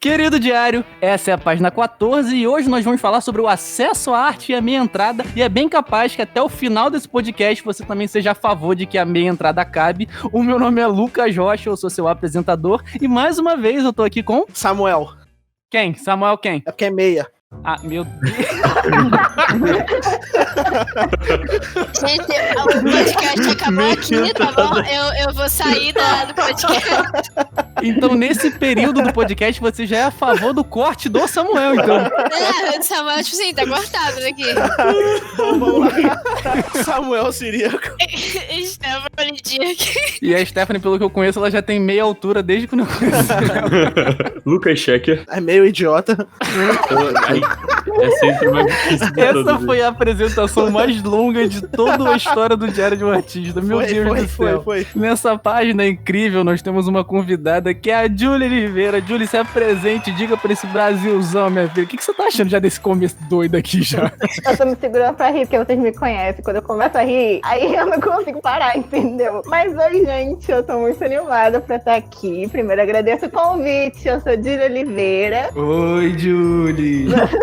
Querido diário, essa é a página 14 e hoje nós vamos falar sobre o acesso à arte e a meia entrada, e é bem capaz que até o final desse podcast você também seja a favor de que a meia entrada acabe. O meu nome é Lucas Rocha, eu sou seu apresentador e mais uma vez eu tô aqui com... Samuel. Quem? Samuel quem? É porque é meia. Ah, meu Deus. Gente, o podcast acabou aqui, tá bom? Eu vou sair do podcast. Então, nesse período do podcast, você já é a favor do corte do Samuel, então. O Samuel, tipo assim, tá cortado daqui. Então vamos lá. Samuel Siriaco. Stephanie Dirk. E a Stephanie, pelo que eu conheço, ela já tem meia altura desde quando eu conheci ela. Lucas Checker. É meio idiota. É sempre mais difícil de Essa traduzir. foi a apresentação mais longa de toda a história do Diário de um Artista. Meu Deus do céu. Foi. Nessa página incrível, nós temos uma convidada que é a Júlia Oliveira. Júlia, se apresente, diga pra esse Brasilzão, minha filha. O que você tá achando já desse começo doido aqui já? Eu tô me segurando pra rir, porque vocês me conhecem. Quando eu começo a rir, aí eu não consigo parar, entendeu? Mas oi, gente, eu tô muito animada pra estar aqui. Primeiro, agradeço o convite. Eu sou Júlia Oliveira. Oi, Júlia.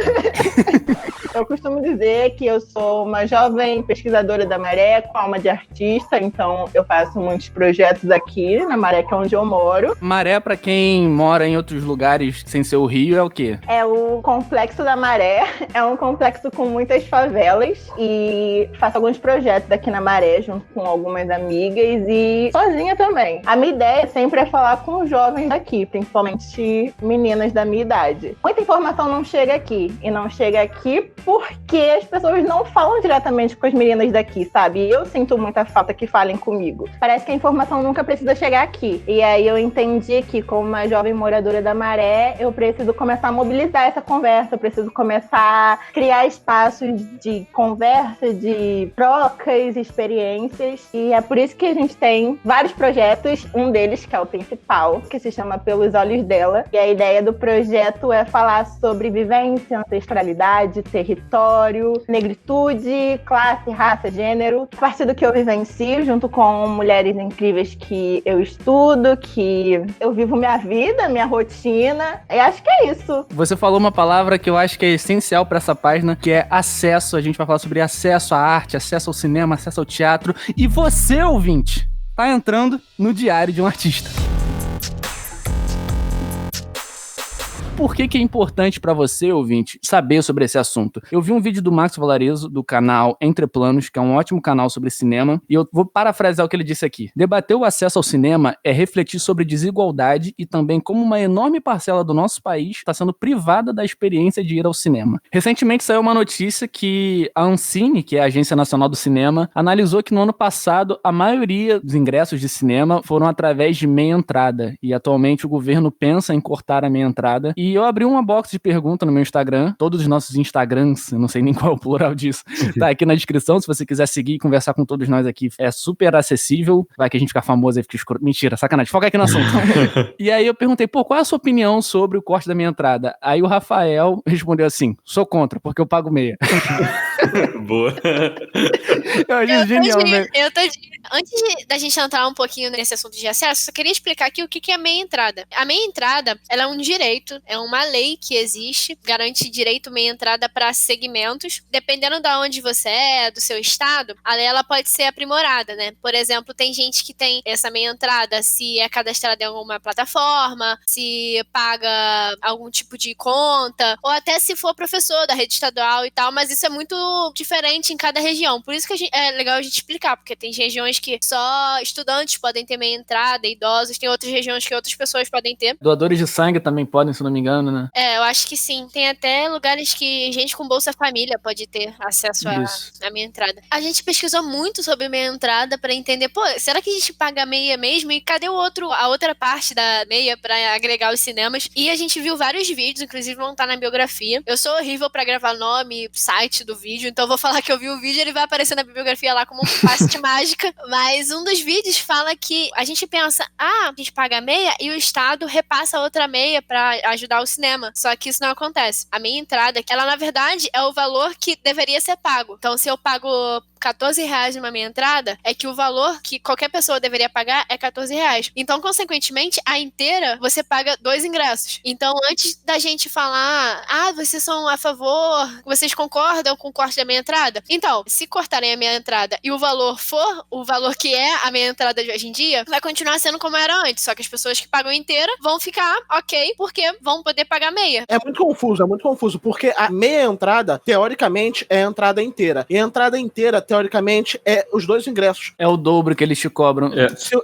Eu costumo dizer que eu sou uma jovem pesquisadora da Maré, com alma de artista, então eu faço muitos projetos aqui na Maré, que é onde eu moro. Maré, pra quem mora em outros lugares sem ser o Rio, é o quê? É o Complexo da Maré, é um complexo com muitas favelas e faço alguns projetos aqui na Maré, junto com algumas amigas e sozinha também. A minha ideia sempre é falar com os jovens daqui, principalmente meninas da minha idade. Muita informação não chega aqui, e não chega aqui porque as pessoas não falam diretamente com as meninas daqui, sabe? Eu sinto muita falta que falem comigo. Parece que a informação nunca precisa chegar aqui. E aí eu entendi que, como uma jovem moradora da Maré, eu preciso começar a mobilizar essa conversa, eu preciso começar a criar espaços de conversa, de trocas, experiências. E é por isso que a gente tem vários projetos, um deles, que é o principal, que se chama Pelos Olhos Dela. E a ideia do projeto é falar sobre vivência, ancestralidade, território, negritude, classe, raça, gênero. A partir do que eu vivencio, junto com mulheres incríveis que eu estudo, que eu vivo minha vida, minha rotina. E acho que é isso. Você falou uma palavra que eu acho que é essencial pra essa página, que é acesso. A gente vai falar sobre acesso à arte, acesso ao cinema, acesso ao teatro. E você, ouvinte, tá entrando no Diário de um Artista. Por que é importante pra você, ouvinte, saber sobre esse assunto? Eu vi um vídeo do Max Valarezo, do canal Entre Planos, que é um ótimo canal sobre cinema, e eu vou parafrasear o que ele disse aqui. Debater o acesso ao cinema é refletir sobre desigualdade e também como uma enorme parcela do nosso país está sendo privada da experiência de ir ao cinema. Recentemente saiu uma notícia que a Ancine, que é a Agência Nacional do Cinema, analisou que no ano passado a maioria dos ingressos de cinema foram através de meia entrada, e atualmente o governo pensa em cortar a meia entrada. E eu abri uma box de pergunta no meu Instagram, todos os nossos Instagrams, eu não sei nem qual é o plural disso, tá aqui na descrição, se você quiser seguir e conversar com todos nós aqui, é super acessível, vai que a gente fica famoso e fica escuro. Mentira, sacanagem, foca aqui no assunto. E aí eu perguntei, qual é a sua opinião sobre o corte da minha entrada? Aí o Rafael respondeu assim, sou contra, porque eu pago meia. Boa. Eu achei genial, né? Antes da gente entrar um pouquinho nesse assunto de acesso, eu queria explicar aqui o que é meia entrada. A meia entrada, ela é um direito, é uma lei que existe, garante direito meia entrada para segmentos. Dependendo de onde você é, do seu estado, a lei ela pode ser aprimorada, né? Por exemplo, tem gente que tem essa meia entrada se é cadastrada em alguma plataforma, se paga algum tipo de conta, ou até se for professor da rede estadual e tal, mas isso é muito diferente em cada região. Por isso que é legal a gente explicar, porque tem regiões que só estudantes podem ter meia entrada, idosos, tem outras regiões que outras pessoas podem ter. Doadores de sangue também podem, se não me engano, né? Eu acho que sim. Tem até lugares que gente com Bolsa Família pode ter acesso à meia entrada. A gente pesquisou muito sobre meia entrada pra entender, será que a gente paga meia mesmo? E cadê a outra parte da meia pra agregar os cinemas? E a gente viu vários vídeos, inclusive vão estar na biografia. Eu sou horrível pra gravar nome, site do vídeo, então eu vou falar que eu vi o vídeo, ele vai aparecer na bibliografia lá como um passe de mágica. Mas um dos vídeos fala que a gente pensa, a gente paga meia e o Estado repassa outra meia pra ajudar o cinema. Só que isso não acontece. A meia entrada, ela na verdade é o valor que deveria ser pago. Então se eu pago R$14 numa meia entrada, é que o valor que qualquer pessoa deveria pagar é R$14. Então, consequentemente, a inteira você paga 2 ingressos. Então, antes da gente falar, vocês são a favor, vocês concordam com o corte da meia entrada? Então, se cortarem a meia entrada e o valor for o valor que é a meia entrada de hoje em dia, vai continuar sendo como era antes. Só que as pessoas que pagam inteira vão ficar ok, porque vão poder pagar meia. É muito confuso, porque a meia entrada, teoricamente, é a entrada inteira. E a entrada inteira, teoricamente, é os 2 ingressos. É o dobro que eles te cobram.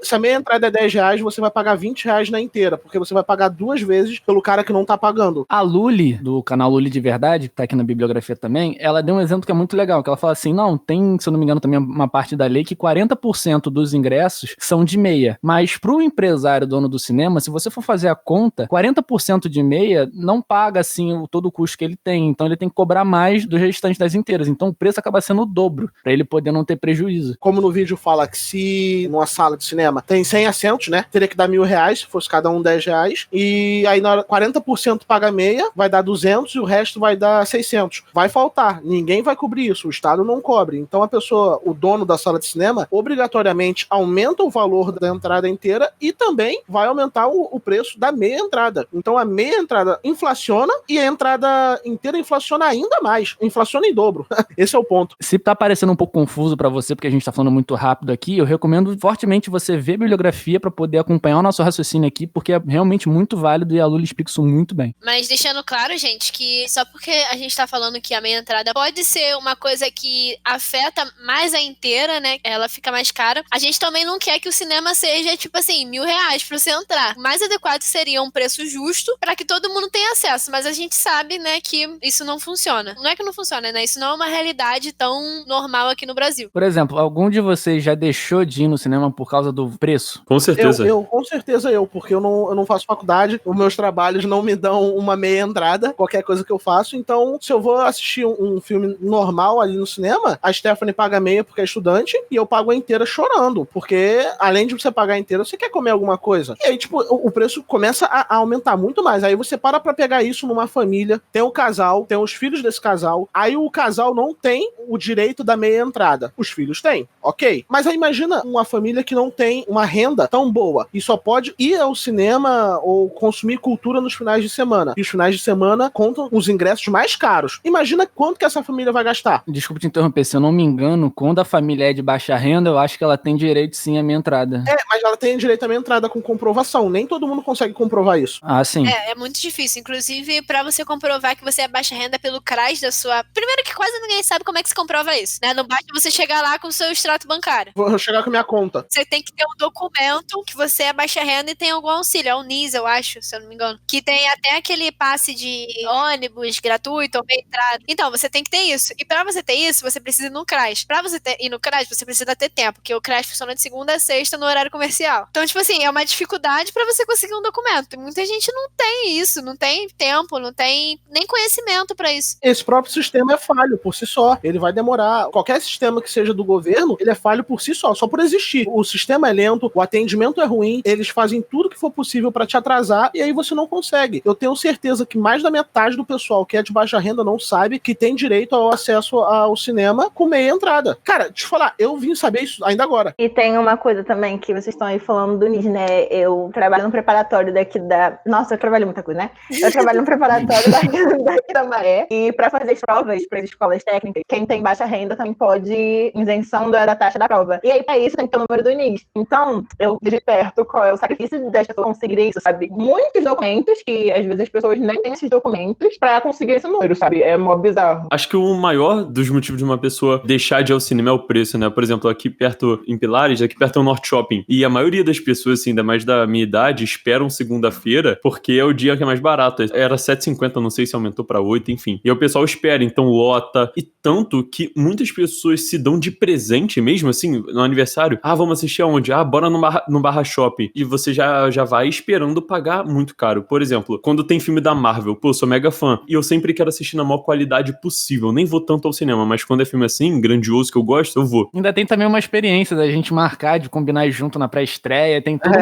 Se a meia entrada é R$10, você vai pagar R$20 na inteira, porque você vai pagar 2 vezes pelo cara que não tá pagando. A Luli, do canal Luli de Verdade, que tá aqui na bibliografia também, ela deu um exemplo que é muito legal, que ela fala assim, não, tem, se eu não me engano, também uma parte da lei que 40% dos ingressos são de meia, mas pro empresário, dono do cinema, se você for fazer a conta, 40% de meia não paga, assim, todo o custo que ele tem, então ele tem que cobrar mais do restante das inteiras, então o preço acaba sendo o dobro, pra ele poder não ter prejuízo. Como no vídeo fala que se numa sala de cinema tem 100 assentos, né, teria que dar R$1.000, se fosse cada um R$10, e aí na hora 40% paga meia, vai dar 200 e o resto vai dar 600. Vai faltar, ninguém vai cobrir isso, o Estado não cobre. Então a pessoa, o dono da sala de cinema, obrigatoriamente aumenta o valor da entrada inteira e também vai aumentar o preço da meia entrada. Então a meia entrada inflaciona e a entrada inteira inflaciona ainda mais, inflaciona em dobro. Esse é o ponto. Se tá parecendo um pouco confuso pra você, porque a gente tá falando muito rápido aqui, eu recomendo fortemente você ver a bibliografia pra poder acompanhar o nosso raciocínio aqui, porque é realmente muito válido e a Luli explica isso muito bem. Mas deixando claro, gente, que só porque a gente tá falando que a meia entrada pode ser uma coisa que afeta mais a inteira, né? Ela fica mais cara. A gente também não quer que o cinema seja, tipo assim, R$1.000 pra você entrar. O mais adequado seria um preço justo pra que todo mundo tenha acesso. Mas a gente sabe, né, que isso não funciona. Não é que não funciona, né? Isso não é uma realidade tão normal aqui no Brasil. Por exemplo, algum de vocês já deixou de ir no cinema por causa do preço? Com certeza. Com certeza porque eu não faço faculdade, os meus trabalhos não me dão uma meia entrada, qualquer coisa que eu faço, então se eu vou assistir um filme normal ali no cinema, a Stephanie paga meia porque é estudante e eu pago a inteira chorando, porque além de você pagar a inteira, você quer comer alguma coisa. E aí, tipo, o preço começa a aumentar muito mais. Aí você para pra pegar isso numa família, tem o casal, tem os filhos desse casal, aí o casal não tem o direito da meia entrada. Os filhos têm, ok. Mas aí imagina uma família que não tem uma renda tão boa e só pode ir ao cinema ou consumir cultura nos finais de semana. E os finais de semana contam os ingressos mais caros. Imagina quanto que essa família vai gastar. Desculpa te interromper, se eu não me engano, quando a família é de baixa renda, eu acho que ela tem direito sim à minha entrada. Mas ela tem direito à minha entrada com comprovação. Nem todo mundo consegue comprovar isso. Ah, sim. É muito difícil. Inclusive, pra você comprovar que você é baixa renda pelo CRAS da sua... Primeiro que quase ninguém sabe como é que se comprova isso, né? Não basta você chegar lá com o seu extrato bancário. Vou chegar com a minha conta. Você tem que ter um documento que você é baixa renda e tem algum auxílio. É o NIS, eu acho, se eu não me engano. Que tem até aquele passe de ônibus gratuito ou meia entrada. Então, você tem que ter isso. E pra você ter isso, você precisa ir no CRAS. Pra você ir no CRAS, você precisa ter tempo, porque o CRAS funciona de segunda a sexta no horário comercial. Então, tipo assim, é uma dificuldade pra você conseguir um documento. Muita gente não tem isso, não tem tempo, não tem nem conhecimento pra isso. Esse próprio sistema é falho por si só. Ele vai demorar. Qualquer sistema que seja do governo, ele é falho por si só por existir. O sistema é lento, o atendimento é ruim, eles fazem tudo que for possível pra te atrasar e aí você não consegue. Eu tenho certeza que mais da metade do pessoal que é de baixa renda não sabe que tem direito ao acesso ao cinema com meia entrada. Cara, deixa eu falar, eu vim saber isso ainda agora. E tem uma coisa também que vocês estão aí falando do NIS, né? Eu trabalho no preparatório daqui da... Nossa, eu trabalho muita coisa, né? Eu trabalho no preparatório daqui da Maré e pra fazer as provas para as escolas técnicas, quem tem baixa renda também pode isenção da taxa da prova. E aí, pra isso, tem que ter o número do NIS. Então, eu vi de perto qual é o sacrifício das pessoas conseguirem isso, sabe? Muitos documentos, que às vezes as pessoas nem têm esses documentos pra conseguir esse número, sabe? É mó bizarro. Acho que o maior dos motivos de uma pessoa deixar de ir ao cinema é o preço, né? Por exemplo, aqui perto, em Pilares, aqui perto é o Norte Shopping. E a maioria das pessoas, assim, ainda mais da minha idade, esperam segunda-feira, porque é o dia que é mais barato. Era R$7,50, não sei se aumentou pra 8, enfim. E aí o pessoal espera, então lota. E tanto que muitas pessoas se dão de presente mesmo, assim, no aniversário. Ah, vamos assistir aonde? Ah, bora no Barra Shopping. E você já vai esperando pagar muito caro. Por exemplo, quando tem filme da Marvel, pô, sou mega fã. E eu sempre quero assistir na maior qualidade possível. Nem vou vou tanto ao cinema, mas quando é filme assim, grandioso, que eu gosto, eu vou. Ainda tem também uma experiência da gente marcar, de combinar junto na pré-estreia, tem todo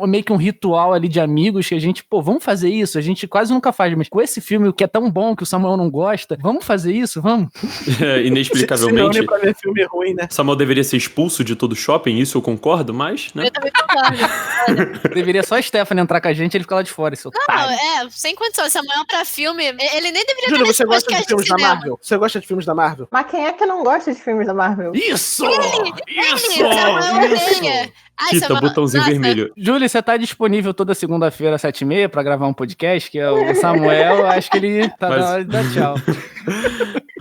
meio que um ritual ali de amigos que a gente, vamos fazer isso, a gente quase nunca faz, mas com esse filme que é tão bom que o Samuel não gosta, vamos fazer isso, vamos? Inexplicavelmente. Se pra ver filme ruim, né? Samuel deveria ser expulso de todo shopping, isso eu concordo, mas, né? Eu também concordo. Deveria só a Stephanie entrar com a gente e ele ficar lá de fora, esse otário. Sem condição. Samuel pra filme, ele nem deveria Júlio, estar você nesse gosta de podcast filmes da cinema. Marvel? Você gosta de filmes da Marvel? Mas quem é que não gosta de filmes da Marvel? Isso! Samuel odeia. Ai, Quita, Samuel, botãozinho nossa, vermelho. Júlio, você tá disponível toda segunda-feira, às 7h30, pra gravar um podcast, que é o Samuel, acho que ele tá na hora de dar tchau.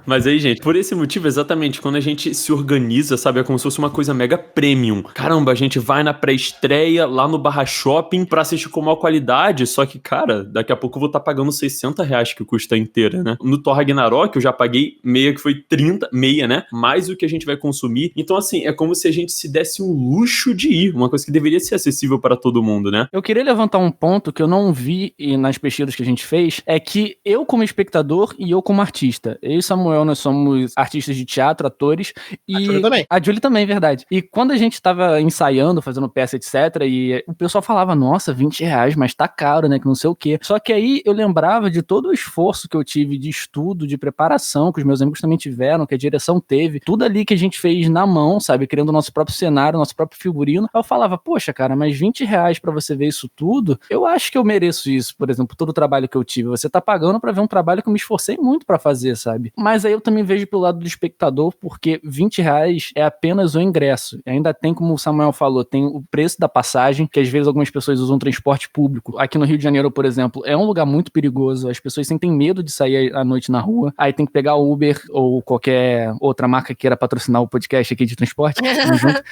Mas aí, gente, por esse motivo, exatamente, quando a gente se organiza, sabe, é como se fosse uma coisa mega premium. Caramba, a gente vai na pré-estreia lá no Barra Shopping pra assistir com maior qualidade, só que, cara, daqui a pouco eu vou estar pagando R$60 que custa inteira, né? No Thor Ragnarok eu já paguei meia, que foi 30, meia, né? Mais o que a gente vai consumir. Então, assim, é como se a gente se desse um luxo de ir, uma coisa que deveria ser acessível para todo mundo, né? Eu queria levantar um ponto que eu não vi nas pesquisas que a gente fez, é que eu como espectador e eu como artista, eu e Samuel, nós somos artistas de teatro, atores, e... A Júlia também. A Júlia também, verdade. E quando a gente tava ensaiando, fazendo peça, etc, e o pessoal falava, nossa, R$20, mas tá caro, né, que não sei o quê. Só que aí eu lembrava de todo o esforço que eu tive de estudo, de preparação, que os meus amigos também tiveram, que a direção teve, tudo ali que a gente fez na mão, sabe, criando o nosso próprio cenário, nosso próprio figurino. Eu falava, poxa, cara, mas R$20 pra você ver isso tudo, eu acho que eu mereço isso, por exemplo, todo o trabalho que eu tive. Você tá pagando pra ver um trabalho que eu me esforcei muito pra fazer, sabe? Mas aí eu também vejo pelo lado do espectador, porque R$20 é apenas o ingresso. E ainda tem, como o Samuel falou, tem o preço da passagem, que às vezes algumas pessoas usam transporte público. Aqui no Rio de Janeiro, por exemplo, é um lugar muito perigoso, as pessoas sentem medo de sair à noite na rua, aí tem que pegar Uber ou qualquer outra marca que queira patrocinar o podcast aqui de transporte, junto.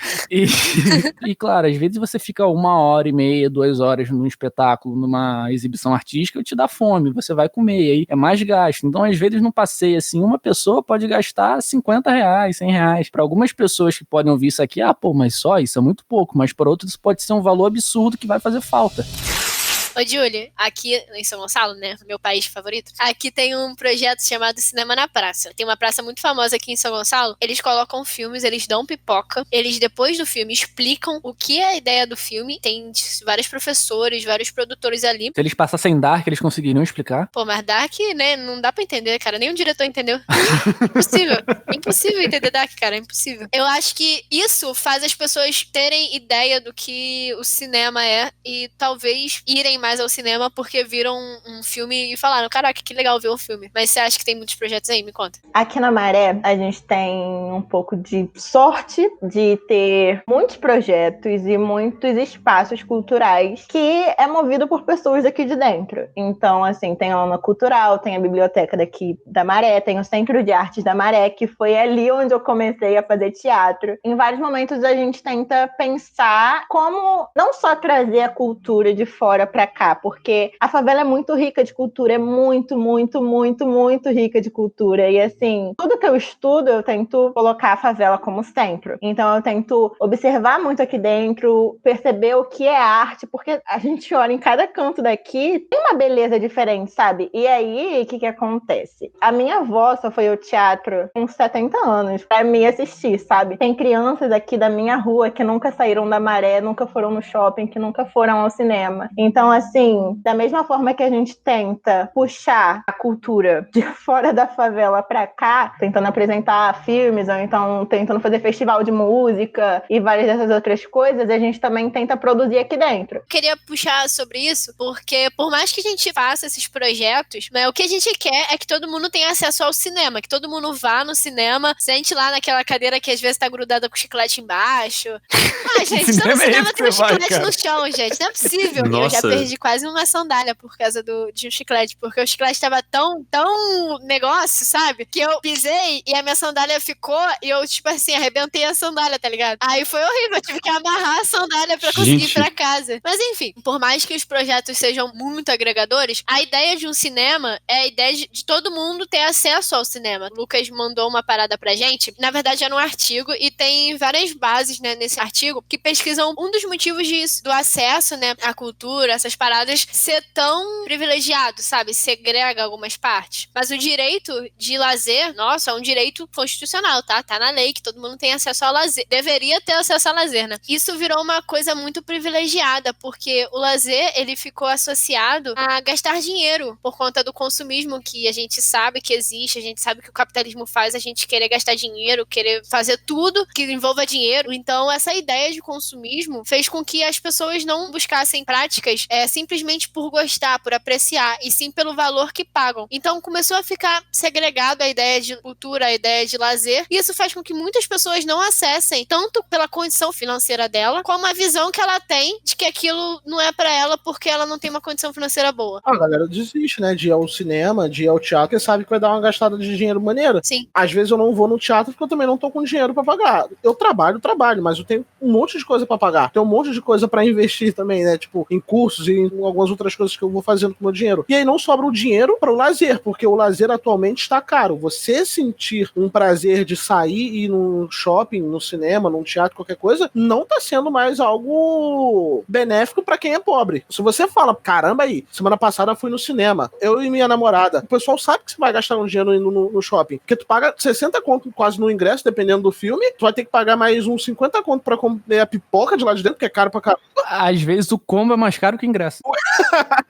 E claro, às vezes você fica 1h30, 2 horas num espetáculo, numa exibição artística, e te dá fome, você vai comer, e aí é mais gasto. Então, às vezes, num passeio assim, uma pessoa pode gastar R$50, R$100. Para algumas pessoas que podem ouvir isso aqui, mas só isso é muito pouco, mas para outros isso pode ser um valor absurdo que vai fazer falta. Ô, Júlia, aqui em São Gonçalo, né, meu país favorito, aqui tem um projeto chamado Cinema na Praça. Tem uma praça muito famosa aqui em São Gonçalo. Eles colocam filmes, eles dão pipoca, eles depois do filme explicam o que é a ideia do filme. Tem vários professores, vários produtores ali. Se eles passassem Dark, eles conseguiriam explicar. Pô, mas Dark, né, não dá pra entender, cara. Nem o diretor entendeu. Impossível. Impossível entender Dark, cara. É impossível. Eu acho que isso faz as pessoas terem ideia do que o cinema é e talvez irem mais ao cinema porque viram um filme e falaram, caraca, que legal ver um filme. Mas você acha que tem muitos projetos aí? Me conta. Aqui na Maré, a gente tem um pouco de sorte de ter muitos projetos e muitos espaços culturais que é movido por pessoas daqui de dentro. Então, assim, tem a Ona Cultural, tem a biblioteca daqui da Maré, tem o Centro de Artes da Maré, que foi ali onde eu comecei a fazer teatro. Em vários momentos a gente tenta pensar como não só trazer a cultura de fora pra cá, porque a favela é muito rica de cultura, é muito, muito, muito, muito rica de cultura. E assim, tudo que eu estudo, eu tento colocar a favela como centro. Então eu tento observar muito aqui dentro, perceber o que é arte, porque a gente olha em cada canto daqui, tem uma beleza diferente, sabe? E aí, o que acontece? A minha avó só foi ao teatro com 70 anos pra me assistir, sabe? Tem crianças aqui da minha rua que nunca saíram da Maré, nunca foram no shopping, que nunca foram ao cinema. Então, assim, da mesma forma que a gente tenta puxar a cultura de fora da favela pra cá, tentando apresentar filmes, ou então tentando fazer festival de música e várias dessas outras coisas, a gente também tenta produzir aqui dentro. Eu queria puxar sobre isso, porque por mais que a gente faça esses projetos, né, o que a gente quer é que todo mundo tenha acesso ao cinema, que todo mundo vá no cinema, sente lá naquela cadeira que às vezes tá grudada com chiclete embaixo. Gente, todo cinema tem um chiclete no chão, gente. Não é possível. Nossa. Eu já perdi quase uma sandália por causa de um chiclete, porque o chiclete tava tão negócio, sabe? Que eu pisei e a minha sandália ficou e eu, tipo assim, arrebentei a sandália, tá ligado? Aí foi horrível, eu tive que amarrar a sandália pra conseguir ir pra casa. Mas enfim, por mais que os projetos sejam muito agregadores, a ideia de um cinema é a ideia de todo mundo ter acesso ao cinema. O Lucas mandou uma parada pra gente, na verdade era um artigo e tem várias bases, né, nesse artigo que pesquisam um dos motivos do acesso, né, à cultura, essas paradas ser tão privilegiado, sabe? Segrega algumas partes. Mas o direito de lazer, nossa, é um direito constitucional, tá? Tá na lei que todo mundo tem acesso ao lazer. Deveria ter acesso ao lazer, né? Isso virou uma coisa muito privilegiada, porque o lazer, ele ficou associado a gastar dinheiro por conta do consumismo que a gente sabe que existe, a gente sabe que o capitalismo faz a gente querer gastar dinheiro, querer fazer tudo que envolva dinheiro. Então, essa ideia de consumismo fez com que as pessoas não buscassem práticas simplesmente por gostar, por apreciar, e sim pelo valor que pagam. Então, começou a ficar segregado a ideia de cultura, a ideia de lazer, e isso faz com que muitas pessoas não acessem, tanto pela condição financeira dela, como a visão que ela tem de que aquilo não é pra ela porque ela não tem uma condição financeira boa. A galera desiste, né, de ir ao cinema, de ir ao teatro, porque sabe que vai dar uma gastada de dinheiro maneira. Sim. Às vezes eu não vou no teatro porque eu também não tô com dinheiro pra pagar. Eu trabalho, mas eu tenho um monte de coisa pra pagar. Tenho um monte de coisa pra investir também, né, tipo, em cursos e em algumas outras coisas que eu vou fazendo com o meu dinheiro. E aí não sobra o dinheiro para o lazer, porque o lazer atualmente está caro. Você sentir um prazer de sair e ir num shopping, no cinema, num teatro, qualquer coisa, não tá sendo mais algo benéfico para quem é pobre. Se você fala, caramba aí, semana passada fui no cinema, eu e minha namorada, o pessoal sabe que você vai gastar um dinheiro indo no shopping, porque tu paga 60 conto quase no ingresso, dependendo do filme, tu vai ter que pagar mais uns 50 conto pra comer a pipoca de lá de dentro, que é caro pra caramba. Às vezes o combo é mais caro que o ingresso.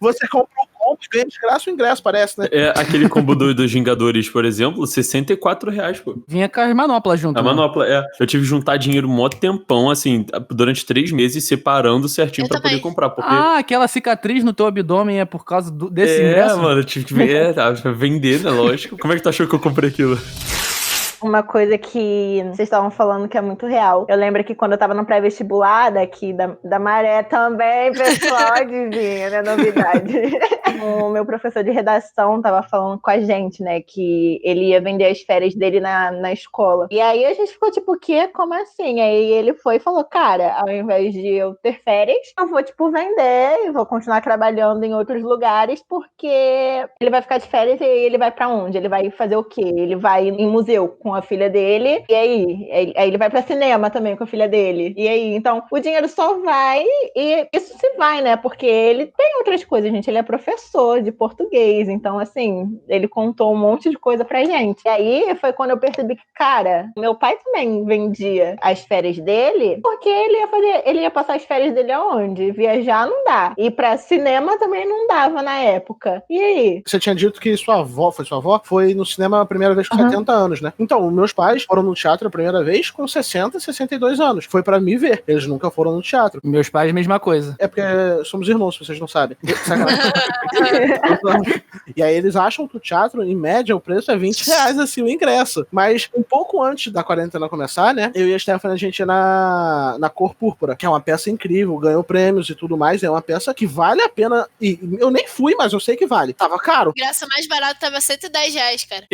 Você compra um combo e ganha de graça o ingresso, parece, né? É aquele combo dos Vingadores, por exemplo, R$64, pô. Vinha com as manoplas junto. A manopla, eu tive que juntar dinheiro mó tempão, assim, durante 3 meses, separando certinho pra poder comprar. Porque... Ah, aquela cicatriz no teu abdômen é por causa desse ingresso? Mano, eu tive que vender, né, lógico. Como é que tu achou que eu comprei aquilo? Uma coisa que vocês estavam falando que é muito real. Eu lembro que quando eu tava no pré-vestibular daqui da Maré também, pessoal, adivinha, né? Novidade. O meu professor de redação tava falando com a gente, né? Que ele ia vender as férias dele na escola. E aí a gente ficou tipo, o quê? Como assim? Aí ele foi e falou, cara, ao invés de eu ter férias, eu vou, tipo, vender e vou continuar trabalhando em outros lugares, porque ele vai ficar de férias e ele vai pra onde? Ele vai fazer o quê? Ele vai em museu com a filha dele, e aí ele vai pra cinema também com a filha dele, e aí, então, o dinheiro só vai, e isso se vai, né, porque ele tem outras coisas, gente, ele é professor de português, então, assim, ele contou um monte de coisa pra gente, e aí foi quando eu percebi que, cara, meu pai também vendia as férias dele, porque ele ia passar as férias dele aonde? Viajar não dá, e pra cinema também não dava na época, e aí? Você tinha dito que sua avó foi no cinema a primeira vez com 70 anos, né? Então, meus pais foram no teatro a primeira vez com 60, 62 anos. Foi pra me ver. Eles nunca foram no teatro. Meus pais, mesma coisa. É porque somos irmãos, se vocês não sabem. E aí eles acham que o teatro, em média, o preço é R$20, assim, o ingresso. Mas um pouco antes da quarentena começar, né, eu e a Stephanie, a gente ia na Cor Púrpura, que é uma peça incrível, ganhou prêmios e tudo mais. É uma peça que vale a pena. E eu nem fui, mas eu sei que vale. Tava caro. O ingresso mais barato tava R$110, cara.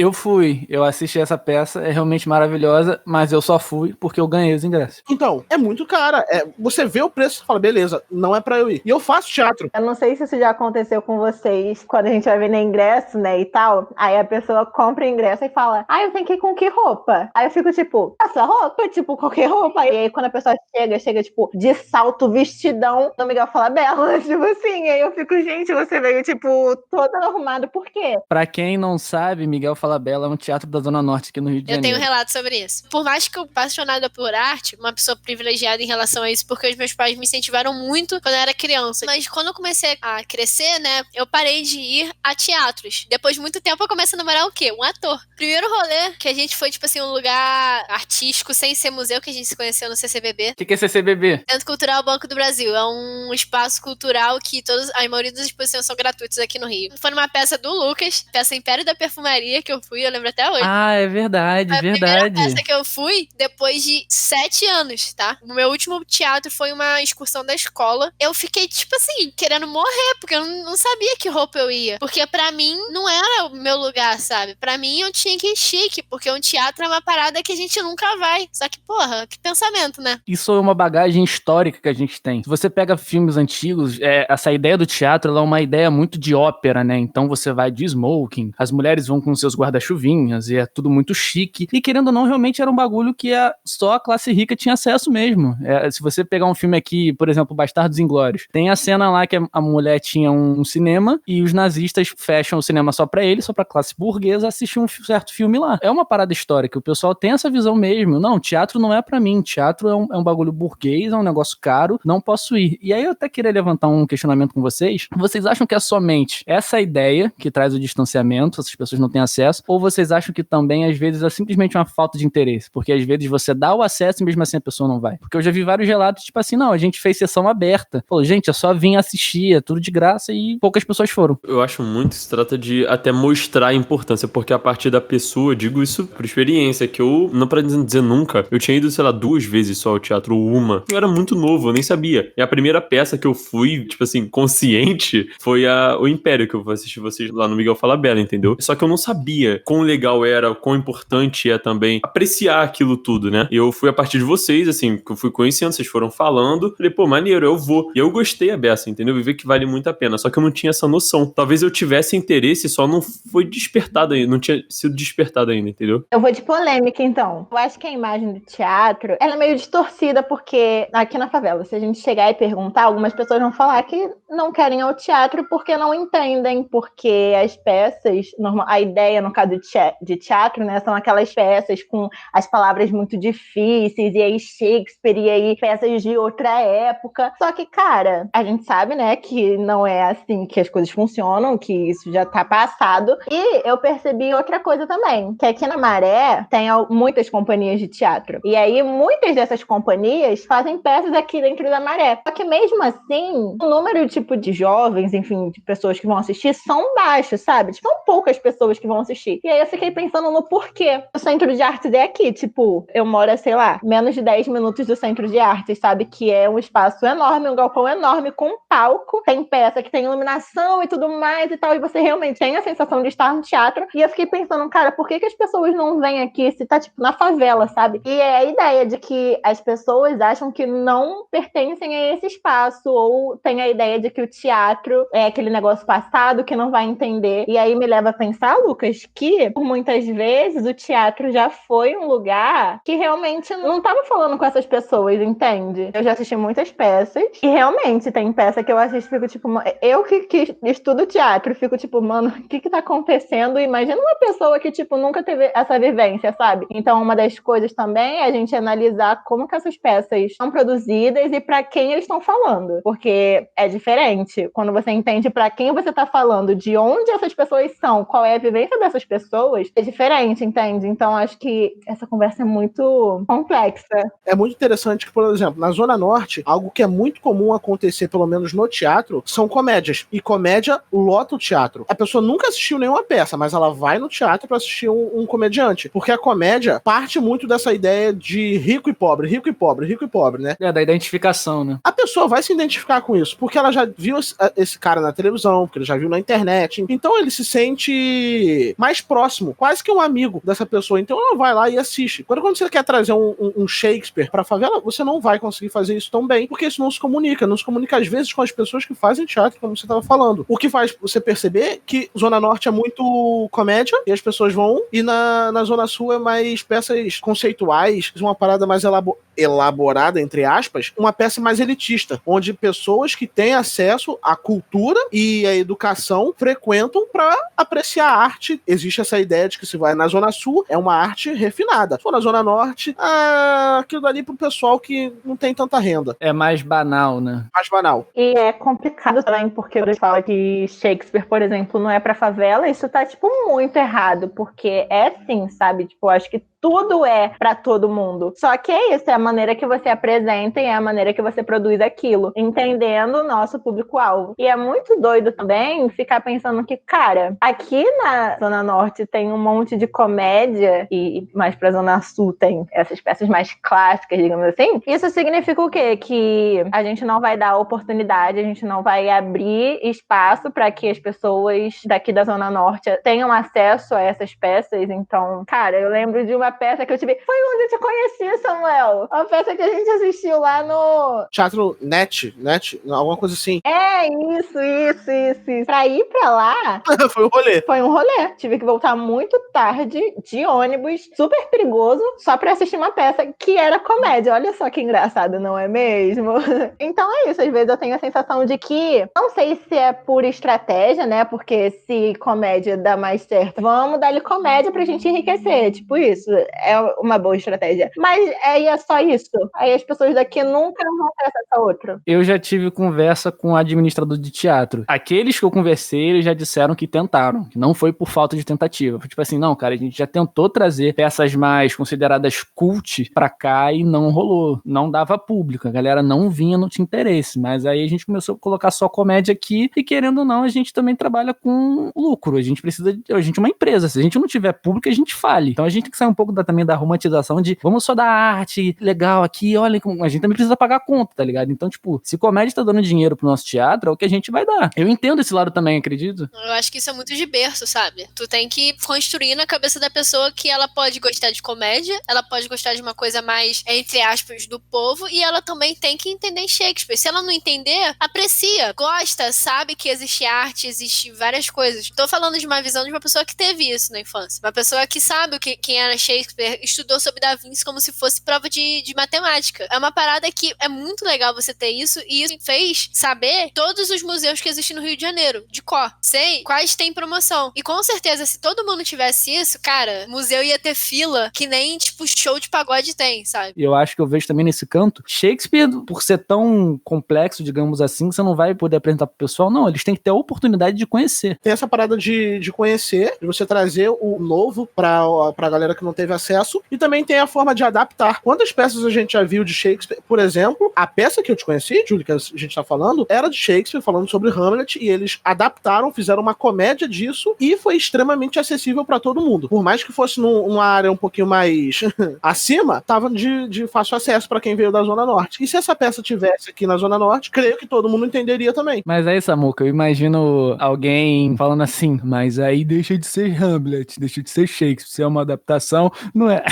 Eu assisti essa peça, é realmente maravilhosa, mas eu só fui porque eu ganhei os ingressos. Então, é muito cara. Você vê o preço e fala, beleza, não é pra eu ir. E eu faço teatro. Eu não sei se isso já aconteceu com vocês, quando a gente vai vender ingresso, né, e tal, aí a pessoa compra o ingresso e fala, eu tenho que ir com que roupa? Aí eu fico tipo, essa roupa? Tipo, qualquer roupa. E aí quando a pessoa chega tipo, de salto, vestidão, o Miguel fala, Bela, tipo assim, aí eu fico, gente, você veio, tipo, todo arrumado, por quê? Pra quem não sabe, Miguel Falabella é um teatro da Zona Norte aqui no Rio de Janeiro. Eu tenho um relato sobre isso. Por mais que eu apaixonada por arte, uma pessoa privilegiada em relação a isso, porque os meus pais me incentivaram muito quando eu era criança. Mas quando eu comecei a crescer, né, eu parei de ir a teatros. Depois de muito tempo eu comecei a namorar o quê? Um ator. Primeiro rolê que a gente foi, tipo assim, um lugar artístico, sem ser museu, que a gente se conheceu no CCBB. O que é CCBB? Centro Cultural Banco do Brasil. É um espaço cultural que a maioria das exposições são gratuitas aqui no Rio. Foi numa peça do Lucas, peça Império da Perfumaria, que eu fui, eu lembro até hoje. Ah, é verdade, a verdade. A primeira peça que eu fui depois de 7 anos, tá? O meu último teatro foi uma excursão da escola. Eu fiquei, tipo assim, querendo morrer, porque eu não sabia que roupa eu ia. Porque pra pra mim não era o meu lugar, sabe? Pra mim eu tinha que ir chique, porque um teatro é uma parada que a gente nunca vai. Só que, porra, que pensamento, né? Isso é uma bagagem histórica que a gente tem. Se você pega filmes antigos, essa ideia do teatro ela é uma ideia muito de ópera, né? Então você vai de smoking, as mulheres vão com seus guarda-chuvinhas e é tudo muito chique. E querendo ou não, realmente era um bagulho que só a classe rica tinha acesso mesmo. Se você pegar um filme aqui, por exemplo, Bastardos Inglórios, tem a cena lá que a mulher tinha um cinema e os nazistas fecham o cinema só pra ele, só pra classe burguesa assistir um certo filme lá. É uma parada histórica, o pessoal tem essa visão mesmo. Não, teatro não é pra mim, teatro é um bagulho burguês, é um negócio caro, não posso ir. E aí eu até queria levantar um questionamento com vocês. Vocês acham que é somente essa ideia que traz o distanciamento, essas pessoas não têm acesso, ou vocês acham que também às vezes é simplesmente uma falta de interesse? Porque às vezes você dá o acesso e mesmo assim a pessoa não vai. Porque eu já vi vários relatos, tipo assim, não, a gente fez sessão aberta. Falou, gente, eu só vim assistir, é tudo de graça e poucas pessoas foram. Eu acho muito que se trata de até mostrar a importância, porque a partir da pessoa, digo isso por experiência, que eu, não pra dizer nunca, eu tinha ido, sei lá, 2 vezes só ao teatro, ou uma. Eu era muito novo, eu nem sabia. E a primeira peça que eu fui, tipo assim, consciente, foi o Império, que eu vou assistir vocês lá no Miguel Falabella, entendeu? Só que eu não sabia quão legal era, quão importante é também apreciar aquilo tudo, né? E eu fui a partir de vocês, assim, que eu fui conhecendo, vocês foram falando, falei, pô, maneiro, eu vou. E eu gostei a beça, entendeu? Eu vi que vale muito a pena, só que eu não tinha essa noção. Talvez eu tivesse interesse, só não foi despertado ainda, não tinha sido despertado ainda, entendeu? Eu vou de polêmica, então. Eu acho que a imagem do teatro, ela é meio distorcida, porque aqui na favela, se a gente chegar e perguntar, algumas pessoas vão falar que não querem ir ao teatro porque não entendem, porque as peças, a ideia, no caso de teatro, né, são aquelas peças com as palavras muito difíceis, e aí Shakespeare, e aí peças de outra época. Só que, cara, a gente sabe, né, que não é assim que as coisas funcionam, que isso já tá passado. E eu percebi outra coisa também, que aqui na Maré tem muitas companhias de teatro. E aí, muitas dessas companhias fazem peças aqui dentro da Maré. Só que mesmo assim, o número, tipo, de jovens, enfim, de pessoas que vão assistir, são baixos, sabe? São poucas pessoas que vão assistir. E aí eu fiquei pensando no porquê. O Centro de Artes é aqui, tipo, eu moro, sei lá, menos de 10 minutos do Centro de Artes, sabe? Que é um espaço enorme, um galpão enorme, com um palco, tem peça que tem iluminação e tudo mais e tal, e você realmente tem a sensação de estar no teatro. E eu fiquei pensando, cara, por que as pessoas não vêm aqui se tá, tipo, na favela, sabe? E é a ideia de que as pessoas acham que não pertencem a esse espaço, ou tem a ideia de que o teatro é aquele negócio passado que não vai entender. E aí me leva a pensar, Lucas, que por muitas vezes o teatro já foi um lugar que realmente não tava falando com essas pessoas, entende? Eu já assisti muitas peças e realmente tem peça que eu assisto e fico tipo, eu que estudo teatro, fico tipo, mano, o que tá acontecendo? Imagina uma pessoa que, tipo, nunca teve essa vivência, sabe? Então, uma das coisas também é a gente analisar como que essas peças são produzidas e pra quem eles estão falando. Porque é diferente. Quando você entende pra quem você tá falando, de onde essas pessoas são, qual é a vivência dessas pessoas, é diferente, entende? Então, acho que essa conversa é muito complexa. É muito interessante que, por exemplo, na Zona Norte, algo que é muito comum acontecer, pelo menos no teatro, são comédias. E comédia lota o teatro. A pessoa nunca assistiu nenhuma peça, mas ela vai no teatro pra assistir um comediante. Porque a comédia parte muito dessa ideia de rico e pobre, rico e pobre, rico e pobre, né? Da identificação, né? A pessoa vai se identificar com isso, porque ela já viu esse cara na televisão, porque ele já viu na internet. Então ele se sente mais próximo, quase que um amigo dessa pessoa. Então ela vai lá e assiste. Quando você quer trazer um Shakespeare pra favela, você não vai conseguir fazer isso tão bem, porque isso não se comunica às vezes com as pessoas que fazem teatro, como você estava falando. O que faz você perceber que Zona Norte é muito comédia, e as pessoas vão, e na Zona Sul é mais peças conceituais, uma parada mais elaborada, entre aspas, uma peça mais elitista, onde pessoas que têm acesso à cultura e à educação frequentam para apreciar a arte. Existe essa ideia de que se vai na Zona Sul, é uma arte refinada. Se for na Zona Norte, aquilo dali pro pessoal que não tem tanta renda. É mais banal, né? Mais banal. E é complicado também, porque eles falam que Shakespeare, por exemplo, não é pra favela. Isso tá, tipo, muito errado, porque é sim, sabe? Tipo, acho que tudo é pra todo mundo. Só que é isso, é a maneira que você apresenta e é a maneira que você produz aquilo, entendendo o nosso público-alvo. E é muito doido também ficar pensando que, cara, aqui na Zona Norte tem um monte de comédia e mais pra Zona Sul tem essas peças mais clássicas, digamos assim. Isso significa o quê? Que a gente não vai dar oportunidade, a gente não vai abrir espaço para que as pessoas daqui da Zona Norte tenham acesso a essas peças. Então, cara, eu lembro de uma peça que eu tive... Foi onde eu te conheci, Samuel. Uma peça que a gente assistiu lá no... Teatro Net, alguma coisa assim. É, isso. Pra ir pra lá... Foi um rolê. Foi um rolê. Tive que voltar muito tarde, de ônibus, super perigoso, só pra assistir uma peça que era comédia. Olha só que engraçado, não é mesmo? Então é isso. Às vezes eu tenho a sensação de que... Não sei se é por estratégia, né? Porque se comédia dá mais certo, vamos dar-lhe comédia pra gente enriquecer. Tipo isso. É uma boa estratégia. Mas aí é só isso. Aí as pessoas daqui nunca vão ter acesso a outro. Eu já tive conversa com o administrador de teatro. Aqueles que eu conversei, eles já disseram que tentaram, que não foi por falta de tentativa. Foi tipo assim, não, cara, a gente já tentou trazer peças mais consideradas cult pra cá e não rolou. Não dava público, a galera não vinha, não tinha interesse. Mas aí a gente começou a colocar só comédia aqui e, querendo ou não, a gente também trabalha com lucro. A gente é uma empresa. Se a gente não tiver público, a gente fale. Então a gente tem que sair um pouco também da romantização de vamos só dar arte legal aqui, olha, a gente também precisa pagar a conta, tá ligado? Então, tipo, se comédia tá dando dinheiro pro nosso teatro, é o que a gente vai dar. Eu entendo esse lado também, acredito. Eu acho que isso é muito de berço, sabe? Tu tem que construir na cabeça da pessoa que ela pode gostar de comédia, ela pode gostar de uma coisa mais, entre aspas, do povo, e ela também tem que entender Shakespeare. Se ela não entender, aprecia, gosta, sabe que existe arte, existe várias coisas. Tô falando de uma visão de uma pessoa que teve isso na infância. Uma pessoa que sabe quem era Shakespeare, estudou sobre Da Vinci como se fosse prova de matemática. É uma parada que é muito legal você ter isso, e isso me fez saber todos os museus que existem no Rio de Janeiro, de cor. Sei quais tem promoção. E com certeza, se todo mundo tivesse isso, cara, o museu ia ter fila que nem, tipo, show de pagode tem, sabe? Eu acho que eu vejo também nesse canto, Shakespeare, por ser tão complexo, digamos assim, você não vai poder apresentar pro pessoal, não, eles têm que ter a oportunidade de conhecer. Tem essa parada de conhecer, de você trazer o novo pra galera que não teve acesso, e também tem a forma de adaptar. Quantas peças a gente já viu de Shakespeare? Por exemplo, a peça que eu te conheci, Júlia, que a gente tá falando, era de Shakespeare, falando sobre Hamlet, e eles adaptaram, fizeram uma comédia disso, e foi extremamente acessível pra todo mundo. Por mais que fosse numa área um pouquinho mais acima, tava de fácil acesso pra quem veio da Zona Norte. E se essa peça tivesse aqui na Zona Norte, creio que todo mundo entenderia também. Mas aí, Samuca, eu imagino alguém falando assim, mas aí deixa de ser Hamlet, deixa de ser Shakespeare, se é uma adaptação, não é...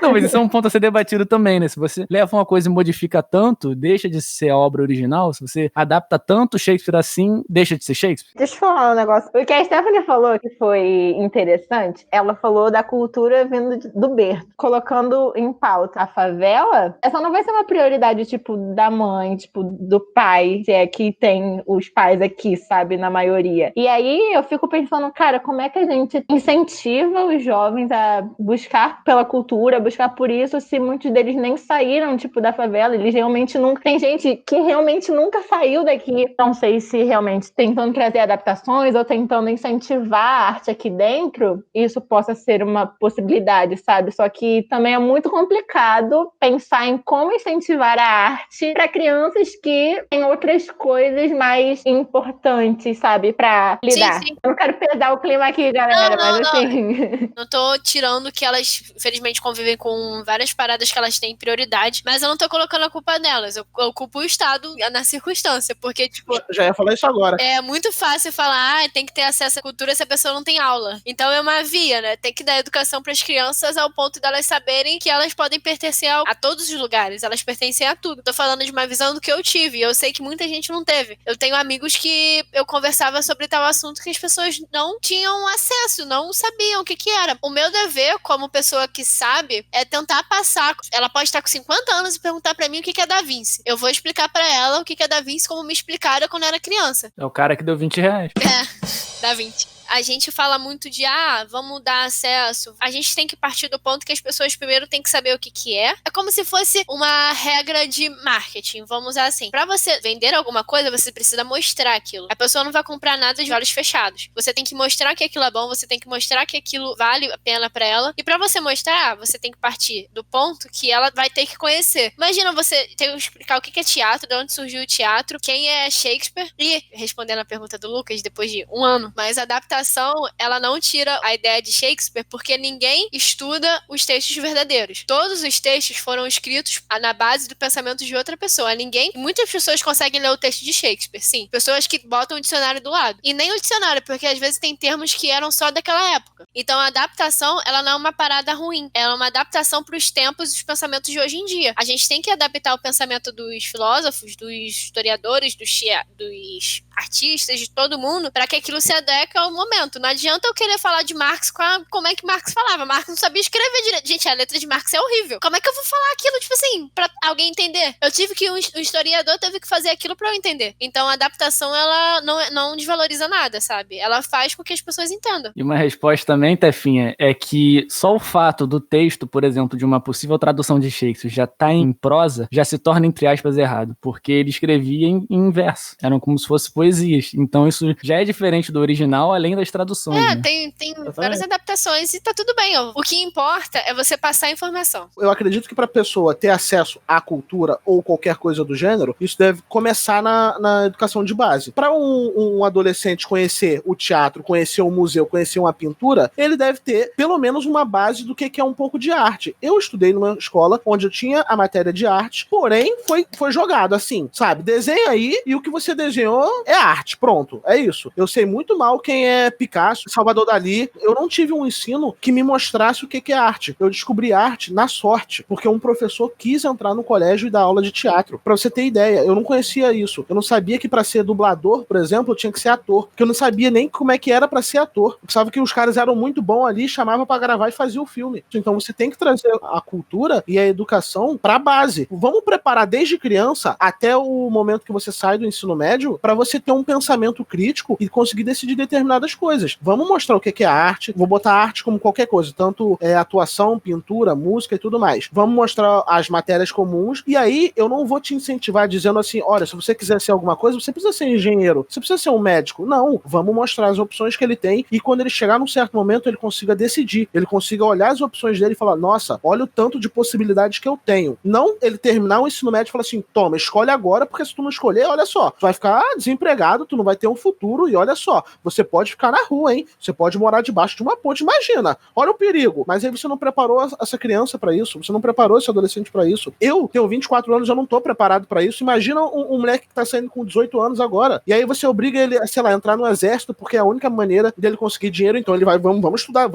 Não, mas isso é um ponto a ser debatido também, né? Se você leva uma coisa e modifica tanto, deixa de ser a obra original. Se você adapta tanto Shakespeare assim, deixa de ser Shakespeare. Deixa eu falar um negócio. O que a Stephanie falou que foi interessante, ela falou da cultura vindo do berço, colocando em pauta a favela. Essa não vai ser uma prioridade, tipo, da mãe, tipo, do pai, se é que tem os pais aqui, sabe, na maioria. E aí eu fico pensando, cara, como é que a gente incentiva os jovens a buscar pela cultura, buscar por isso, se muitos deles nem saíram, tipo, da favela, eles realmente nunca... Tem gente que realmente nunca saiu daqui. Não sei se realmente tentando trazer adaptações ou tentando incentivar a arte aqui dentro, isso possa ser uma possibilidade, sabe? Só que também é muito complicado pensar em como incentivar a arte para crianças que têm outras coisas mais importantes, sabe? Pra lidar. Sim. Eu não quero pesar o clima aqui, galera, mas assim... Não tô tirando que elas, infelizmente, convivem com várias paradas que elas têm prioridade, mas eu não tô colocando a culpa nelas. Eu culpo o Estado na circunstância, porque, tipo... Já ia falar isso agora. É muito fácil falar, tem que ter acesso à cultura se a pessoa não tem aula. Então é uma via, né? Tem que dar educação pras crianças ao ponto delas saberem que elas podem pertencer a todos os lugares, elas pertencem a tudo. Tô falando de uma visão do que eu tive, e eu sei que muita gente não teve. Eu tenho amigos que eu conversava sobre tal assunto que as pessoas não tinham acesso, não sabiam o que era. O meu dever, como pessoa que sabe, é tentar passar. Ela pode estar com 50 anos e perguntar pra mim o que é Da Vinci. Eu vou explicar pra ela o que é Da Vinci como me explicaram quando eu era criança. É o cara que deu R$20. É, Da Vinci. A gente fala muito de, vamos dar acesso. A gente tem que partir do ponto que as pessoas primeiro têm que saber o que é. É como se fosse uma regra de marketing, vamos usar assim. Pra você vender alguma coisa, você precisa mostrar aquilo. A pessoa não vai comprar nada de olhos fechados. Você tem que mostrar que aquilo é bom, você tem que mostrar que aquilo vale a pena pra ela. E pra você mostrar, você tem que partir do ponto que ela vai ter que conhecer. Imagina você ter que explicar o que é teatro, de onde surgiu o teatro, quem é Shakespeare. E, respondendo a pergunta do Lucas, depois de 1 ano, mas a adaptação, ela não tira a ideia de Shakespeare porque ninguém estuda os textos verdadeiros. Todos os textos foram escritos na base do pensamento de outra pessoa. Muitas pessoas conseguem ler o texto de Shakespeare, sim. Pessoas que botam o dicionário do lado. E nem o dicionário, porque às vezes tem termos que eram só daquela época. Então a adaptação, ela não é uma parada ruim. Ela é uma adaptação para os tempos e os pensamentos de hoje em dia. A gente tem que adaptar o pensamento dos filósofos, dos historiadores, dos artistas, de todo mundo, para que aquilo se adeque ao momento. Não adianta eu querer falar de Marx como é que Marx falava. Marx não sabia escrever direito. Gente, a letra de Marx é horrível. Como é que eu vou falar aquilo, tipo assim, pra alguém entender? Eu tive que, um historiador teve que fazer aquilo pra eu entender. Então a adaptação, ela não desvaloriza nada, sabe? Ela faz com que as pessoas entendam. E uma resposta também, Tefinha, é que só o fato do texto, por exemplo, de uma possível tradução de Shakespeare já tá em prosa, já se torna, entre aspas, errado. Porque ele escrevia em verso. Eram como se fossem poesias. Então isso já é diferente do original, além das traduções. É, né? tem várias adaptações e tá tudo bem. Ó. O que importa é você passar a informação. Eu acredito que pra pessoa ter acesso à cultura ou qualquer coisa do gênero, isso deve começar na educação de base. Para um adolescente conhecer o teatro, conhecer o museu, conhecer uma pintura, ele deve ter pelo menos uma base do que é um pouco de arte. Eu estudei numa escola onde eu tinha a matéria de arte, porém foi jogado assim, sabe? Desenha aí e o que você desenhou é arte, pronto, é isso. Eu sei muito mal quem é Picasso, Salvador Dalí. Eu não tive um ensino que me mostrasse o que é arte. Eu descobri arte na sorte, porque um professor quis entrar no colégio e dar aula de teatro. Pra você ter ideia, eu não conhecia isso. Eu não sabia que pra ser dublador, por exemplo, eu tinha que ser ator, porque eu não sabia nem como é que era pra ser ator. Eu pensava que os caras eram muito bons ali, chamavam pra gravar e fazia o filme. Então você tem que trazer a cultura e a educação pra base. Vamos preparar desde criança até o momento que você sai do ensino médio pra você ter um pensamento crítico e conseguir decidir determinadas coisas. Vamos mostrar o que é arte. Vou botar arte como qualquer coisa, tanto atuação, pintura, música e tudo mais. Vamos mostrar as matérias comuns e aí eu não vou te incentivar dizendo assim, olha, se você quiser ser alguma coisa, você precisa ser engenheiro, você precisa ser um médico. Não, vamos mostrar as opções que ele tem e quando ele chegar num certo momento ele consiga decidir, ele consiga olhar as opções dele e falar, nossa, olha o tanto de possibilidades que eu tenho. Não ele terminar o ensino médio e falar assim, toma, escolhe agora, porque se tu não escolher, olha só, tu vai ficar desempregado, tu não vai ter um futuro e olha só, você pode ficar na rua, hein? Você pode morar debaixo de uma ponte, imagina, olha o perigo. Mas aí você não preparou essa criança pra isso, você não preparou esse adolescente pra isso. Eu tenho 24 anos, eu não tô preparado pra isso. Imagina um moleque que tá saindo com 18 anos agora. E aí você obriga ele a, sei lá, entrar no exército, porque é a única maneira dele conseguir dinheiro. Então ele vai, vamos estudar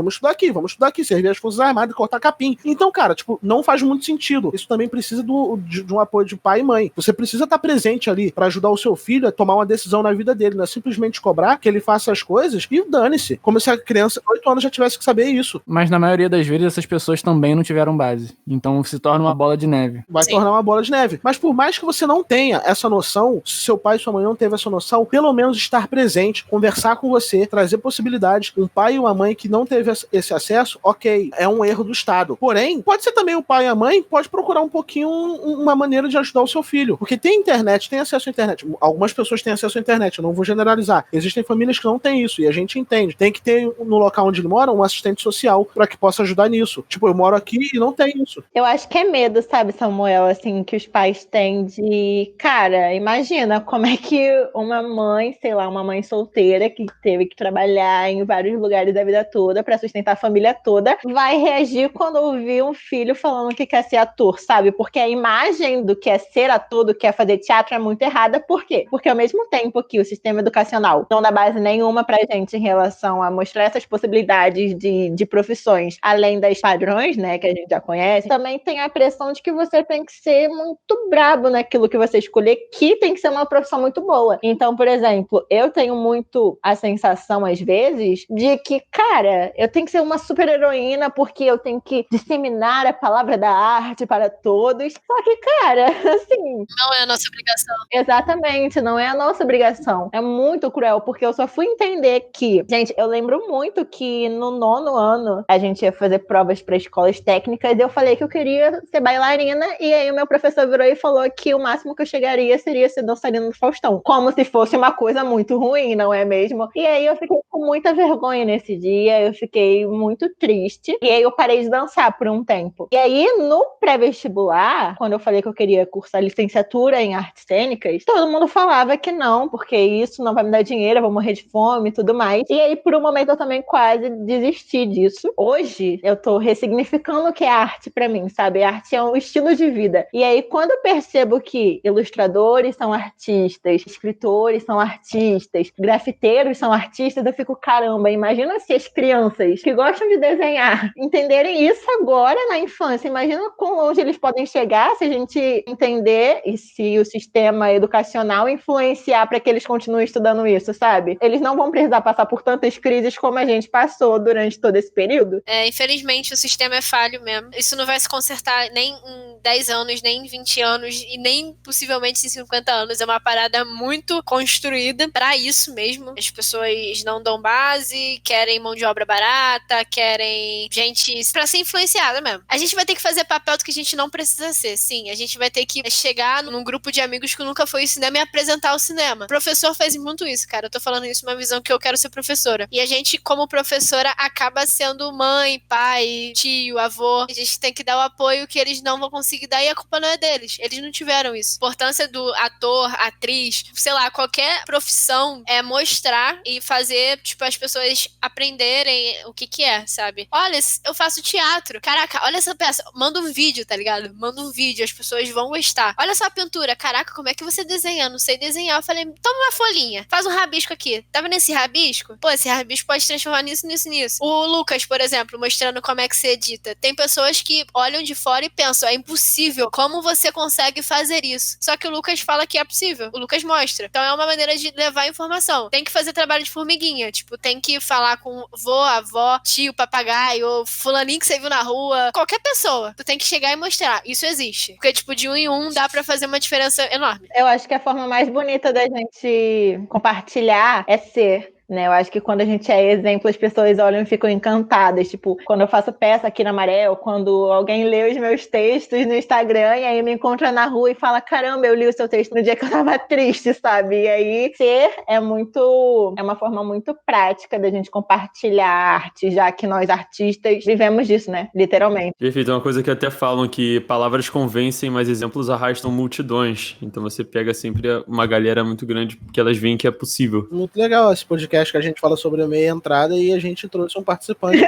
aqui, servir as Forças Armadas e cortar capim. Então, cara, tipo, não faz muito sentido. Isso também precisa de um apoio de pai e mãe. Você precisa estar presente ali pra ajudar o seu filho a tomar uma decisão na vida dele. Não é simplesmente cobrar que ele faça as coisas e dane-se. Como se a criança, 8 anos, já tivesse que saber isso. Mas na maioria das vezes essas pessoas também não tiveram base. Então se torna uma bola de neve. Vai tornar uma bola de neve. Mas por mais que você não tenha essa noção, se seu pai e sua mãe não teve essa noção, pelo menos estar presente, conversar com você, trazer possibilidades. Um pai e uma mãe que não teve esse acesso, ok, é um erro do Estado. Porém, pode ser também o pai e a mãe, pode procurar um pouquinho uma maneira de ajudar o seu filho. Porque tem internet, tem acesso à internet. Algumas pessoas têm acesso à internet, eu não vou generalizar. Existem famílias que não têm isso, e a gente entende. Tem que ter no local onde ele mora um assistente social para que possa ajudar nisso. Tipo, eu moro aqui e não tem isso. Eu acho que é medo, sabe, Samuel, assim, que os pais têm de... Cara, imagina como é que uma mãe, sei lá, uma mãe solteira que teve que trabalhar em vários lugares da vida toda para sustentar a família toda, vai reagir quando ouvir um filho falando que quer ser ator, sabe? Porque a imagem do que é ser ator, do que é fazer teatro é muito errada. Por quê? Porque ao mesmo tempo que o sistema educacional não dá base nenhuma pra gente em relação a mostrar essas possibilidades de profissões, além das padrões, né, que a gente já conhece, também tem a pressão de que você tem que ser muito brabo naquilo que você escolher, que tem que ser uma profissão muito boa. Então, por exemplo, eu tenho muito a sensação, às vezes, de que, cara, eu tenho que ser uma super heroína porque eu tenho que disseminar a palavra da arte para todos. Só que, cara, assim... Não é a nossa obrigação. Exatamente, não é a nossa obrigação. obrigação. É muito cruel, porque eu só fui entender que... Gente, eu lembro muito que no 9º ano a gente ia fazer provas para escolas técnicas e eu falei que eu queria ser bailarina e aí o meu professor virou e falou que o máximo que eu chegaria seria ser dançarina do Faustão. Como se fosse uma coisa muito ruim, não é mesmo? E aí eu fiquei com muita vergonha nesse dia, eu fiquei muito triste. E aí eu parei de dançar por um tempo. E aí no pré-vestibular, quando eu falei que eu queria cursar licenciatura em artes cênicas, todo mundo falava que não, porque isso não vai me dar dinheiro, eu vou morrer de fome e tudo mais. E aí por um momento eu também quase desisti disso. Hoje eu tô ressignificando o que é arte pra mim, sabe? A arte é um estilo de vida. E aí quando eu percebo que ilustradores são artistas, escritores são artistas, grafiteiros são artistas, eu fico, caramba, imagina se as crianças que gostam de desenhar entenderem isso agora na infância. Imagina quão longe eles podem chegar se a gente entender e se o sistema educacional influenciar para que eles continuem estudando isso, sabe? Eles não vão precisar passar por tantas crises como a gente passou durante todo esse período. Infelizmente o sistema é falho mesmo. Isso não vai se consertar nem em 10 anos, nem em 20 anos e nem possivelmente em 50 anos. É uma parada muito construída para isso mesmo. As pessoas não dão base, querem mão de obra barata, querem gente pra ser influenciada mesmo. A gente vai ter que fazer papel do que a gente não precisa ser, sim. A gente vai ter que chegar num grupo de amigos que nunca foi ao cinema e apresentar o cinema. O professor faz muito isso, cara. Eu tô falando isso uma visão que eu quero ser professora. E a gente, como professora, acaba sendo mãe, pai, tio, avô. A gente tem que dar o apoio que eles não vão conseguir dar e a culpa não é deles. Eles não tiveram isso. A importância do ator, atriz, sei lá, qualquer profissão é mostrar e fazer, tipo, as pessoas aprenderem o que é, sabe? Olha, eu faço teatro. Caraca, olha essa peça. Manda um vídeo, tá ligado? Manda um vídeo, as pessoas vão gostar. Olha só a pintura. Caraca, como é que você desenha? Eu não sei desenhar. Eu falei, toma uma folhinha, faz um rabisco aqui. Tá vendo esse rabisco? Pô, esse rabisco pode transformar nisso, nisso, nisso. O Lucas, por exemplo, mostrando como é que se edita. Tem pessoas que olham de fora e pensam, é impossível. Como você consegue fazer isso? Só que o Lucas fala que é possível. O Lucas mostra. Então é uma maneira de levar informação. Tem que fazer trabalho de formiguinha. Tipo, tem que falar com vô, avó, tio, papagaio, ou fulaninho que você viu na rua. Qualquer pessoa. Tu tem que chegar e mostrar. Isso existe. Porque, tipo, de um em um dá pra fazer uma diferença enorme. Eu acho que a forma mais bonita da gente compartilhar é ser. Né? Eu acho que quando a gente é exemplo, as pessoas olham e ficam encantadas. Tipo, quando eu faço peça aqui na Maré, ou quando alguém lê os meus textos no Instagram e aí me encontra na rua e fala, caramba, eu li o seu texto no dia que eu tava triste, sabe? E aí, ser é uma forma muito prática da gente compartilhar arte, já que nós artistas vivemos disso, né? Literalmente. Perfeito, é uma coisa que até falam que palavras convencem, mas exemplos arrastam multidões. Então você pega sempre uma galera muito grande, porque elas veem que é possível. Muito legal esse podcast que a gente fala sobre a meia entrada e a gente trouxe um participante.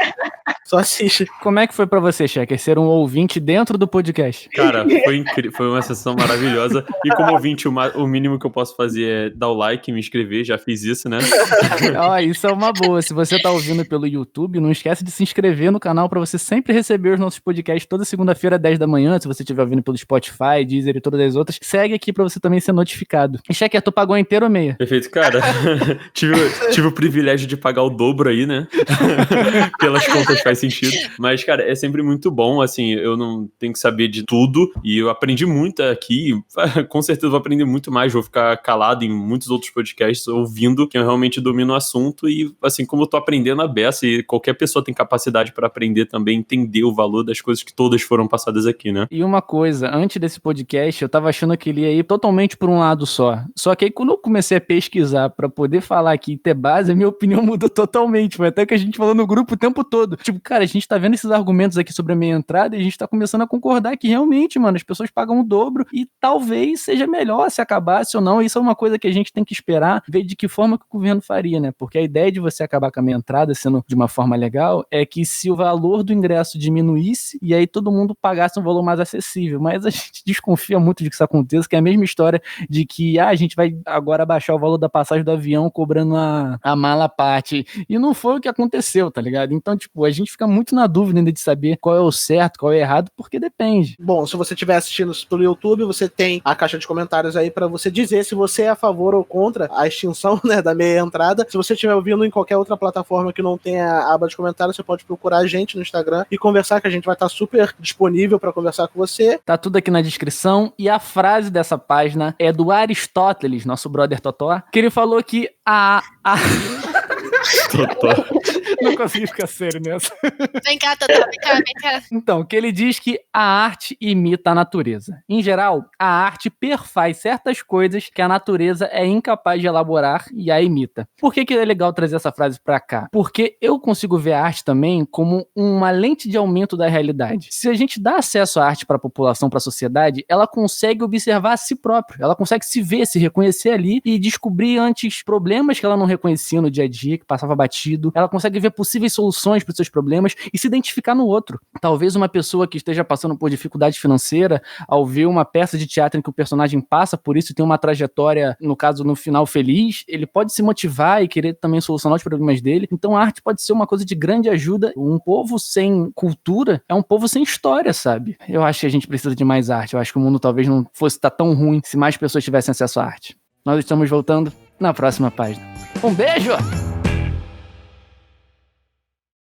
Só assiste. Como é que foi pra você, Checker, ser um ouvinte dentro do podcast? Cara, foi incrível, foi uma sessão maravilhosa. E como ouvinte, o mínimo que eu posso fazer é dar o like e me inscrever, já fiz isso, né? Ó, isso é uma boa. Se você tá ouvindo pelo YouTube, não esquece de se inscrever no canal pra você sempre receber os nossos podcasts toda segunda-feira, 10 da manhã. Se você estiver ouvindo pelo Spotify, Deezer e todas as outras, segue aqui pra você também ser notificado. E, Checker, tu pagou inteiro ou meia? Perfeito, cara. Tive o privilégio de pagar o dobro aí, né? Pelas contas faz sentido. Mas, cara, é sempre muito bom, assim, eu não tenho que saber de tudo e eu aprendi muito aqui, com certeza vou aprender muito mais, vou ficar calado em muitos outros podcasts ouvindo, que eu realmente domino o assunto e, assim, como eu tô aprendendo a beça e qualquer pessoa tem capacidade para aprender também, entender o valor das coisas que todas foram passadas aqui, né? E uma coisa, antes desse podcast, eu tava achando que ele ia ir totalmente por um lado só. Só que aí quando eu comecei a pesquisar pra poder falar aqui e ter base, a minha opinião mudou totalmente. Foi até que a gente falou no grupo o tempo todo. Tipo, cara, a gente tá vendo esses argumentos aqui sobre a meia entrada e a gente tá começando a concordar que realmente, mano, as pessoas pagam o dobro e talvez seja melhor se acabasse ou não. Isso é uma coisa que a gente tem que esperar, ver de que forma que o governo faria, né? Porque a ideia de você acabar com a meia entrada sendo de uma forma legal é que se o valor do ingresso diminuísse e aí todo mundo pagasse um valor mais acessível. Mas a gente desconfia muito de que isso aconteça, que é a mesma história de que a gente vai agora baixar o valor da passagem do avião cobrando a mala à parte. E não foi o que aconteceu, tá ligado? Então, tipo, a gente fica muito na dúvida ainda de saber qual é o certo, qual é o errado, porque depende. Bom, se você estiver assistindo pelo YouTube, você tem a caixa de comentários aí pra você dizer se você é a favor ou contra a extinção, né, da meia entrada. Se você estiver ouvindo em qualquer outra plataforma que não tenha a aba de comentários, você pode procurar a gente no Instagram e conversar, que a gente vai estar super disponível pra conversar com você. Tá tudo aqui na descrição, e a frase dessa página é do Aristóteles, nosso brother Totó, que ele falou que Totó. Não consegui ficar sério nessa. Vem cá, Totó, vem cá. Então, que ele diz que a arte imita a natureza. Em geral, a arte perfaz certas coisas que a natureza é incapaz de elaborar e a imita. Por que é legal trazer essa frase pra cá? Porque eu consigo ver a arte também como uma lente de aumento da realidade. Se a gente dá acesso à arte para a população, para a sociedade, ela consegue observar a si própria. Ela consegue se ver, se reconhecer ali e descobrir antes problemas que ela não reconhecia no dia a dia, que passava batido. Ela consegue ver possíveis soluções para os seus problemas e se identificar no outro. Talvez uma pessoa que esteja passando por dificuldade financeira, ao ver uma peça de teatro em que o personagem passa por isso e tem uma trajetória, no caso, no final feliz, ele pode se motivar e querer também solucionar os problemas dele. Então a arte pode ser uma coisa de grande ajuda. Um povo sem cultura é um povo sem história, sabe? Eu acho que a gente precisa de mais arte. Eu acho que o mundo talvez não fosse estar tão ruim se mais pessoas tivessem acesso à arte. Nós estamos voltando na próxima página. Um beijo!